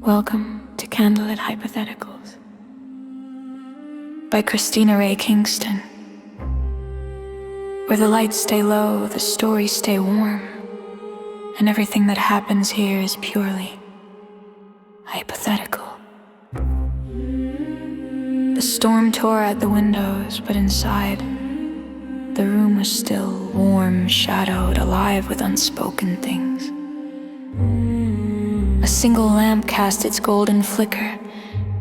Welcome to Candlelit Hypotheticals by Christina-Rae Kingston, where the lights stay low, the stories stay warm, and everything that happens here is purely hypothetical. The storm tore at the windows, but inside, the room was still warm, shadowed, alive with unspoken things. A single lamp cast its golden flicker,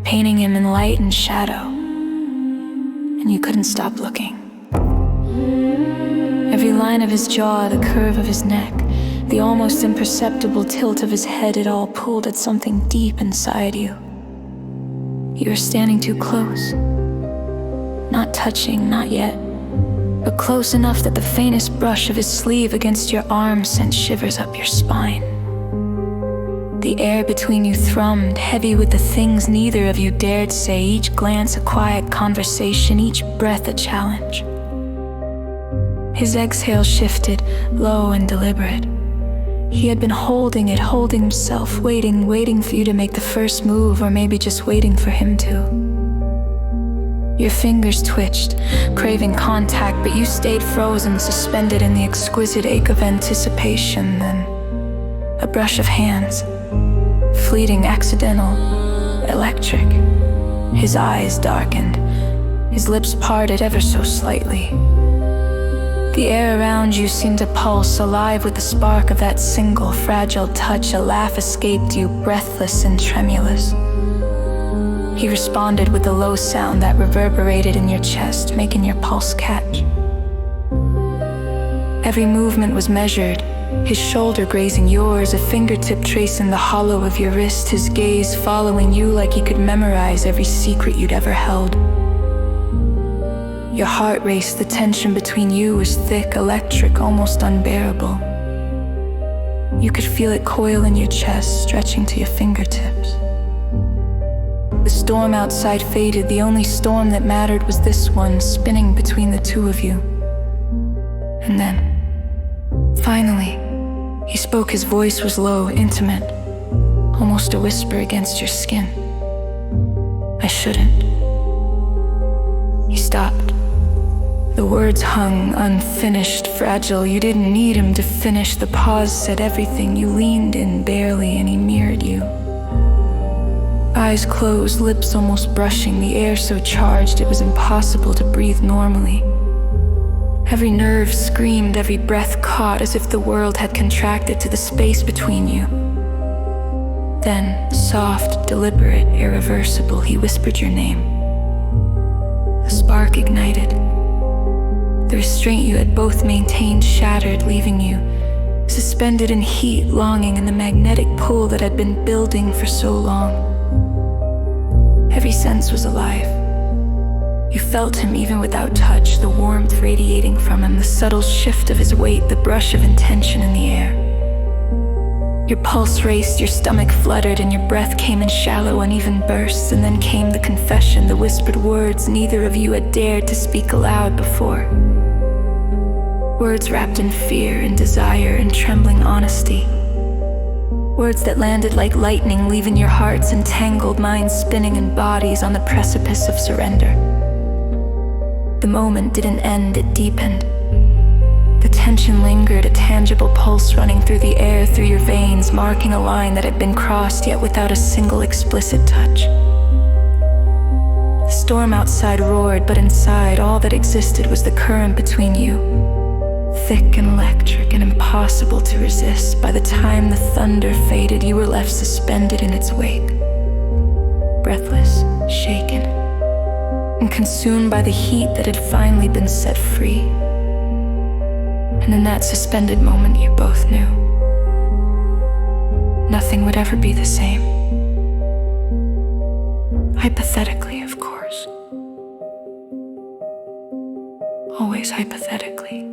painting him in light and shadow, and you couldn't stop looking. Every line of his jaw, the curve of his neck, the almost imperceptible tilt of his head, it all pulled at something deep inside you. You were standing too close, not touching, not yet, but close enough that the faintest brush of his sleeve against your arm sent shivers up your spine. The air between you thrummed, heavy with the things neither of you dared say, each glance a quiet conversation, each breath a challenge. His exhale shifted, low and deliberate. He had been holding it, holding himself, waiting for you to make the first move, or maybe just waiting for him to. Your fingers twitched, craving contact, but you stayed frozen, suspended in the exquisite ache of anticipation. Then a brush of hands, fleeting, accidental, electric. His eyes darkened, his lips parted ever so slightly. The air around you seemed to pulse, alive with the spark of that single fragile touch. A laugh escaped you, breathless and tremulous. He responded with a low sound that reverberated in your chest, making your pulse catch. Every movement was measured, his shoulder grazing yours, a fingertip tracing the hollow of your wrist, his gaze following you like he could memorize every secret you'd ever held. Your heart raced, the tension between you was thick, electric, almost unbearable. You could feel it coil in your chest, stretching to your fingertips. The storm outside faded, the only storm that mattered was this one, spinning between the two of you. And then, finally, he spoke. His voice was low, intimate, almost a whisper against your skin. I shouldn't. He stopped. The words hung, unfinished, fragile. You didn't need him to finish. The pause said everything. You leaned in barely, and he mirrored you. Eyes closed, lips almost brushing, the air so charged it was impossible to breathe normally. Every nerve screamed, every breath caught, as if the world had contracted to the space between you. Then, soft, deliberate, irreversible, he whispered your name. A spark ignited. The restraint you had both maintained shattered, leaving you suspended in heat, longing in the magnetic pull that had been building for so long. Every sense was alive. You felt him even without touch, the warmth radiating from him, the subtle shift of his weight, the brush of intention in the air. Your pulse raced, your stomach fluttered, and your breath came in shallow, uneven bursts, and then came the confession, the whispered words neither of you had dared to speak aloud before. Words wrapped in fear and desire and trembling honesty. Words that landed like lightning, leaving your hearts entangled, minds spinning, and bodies on the precipice of surrender. The moment didn't end, it deepened. The tension lingered, a tangible pulse running through the air, through your veins, marking a line that had been crossed, yet without a single explicit touch. The storm outside roared, but inside, all that existed was the current between you. Thick and electric and impossible to resist. By the time the thunder faded, you were left suspended in its wake, breathless, shaken, and consumed by the heat that had finally been set free. And in that suspended moment, you both knew nothing would ever be the same. Hypothetically, of course. Always hypothetically.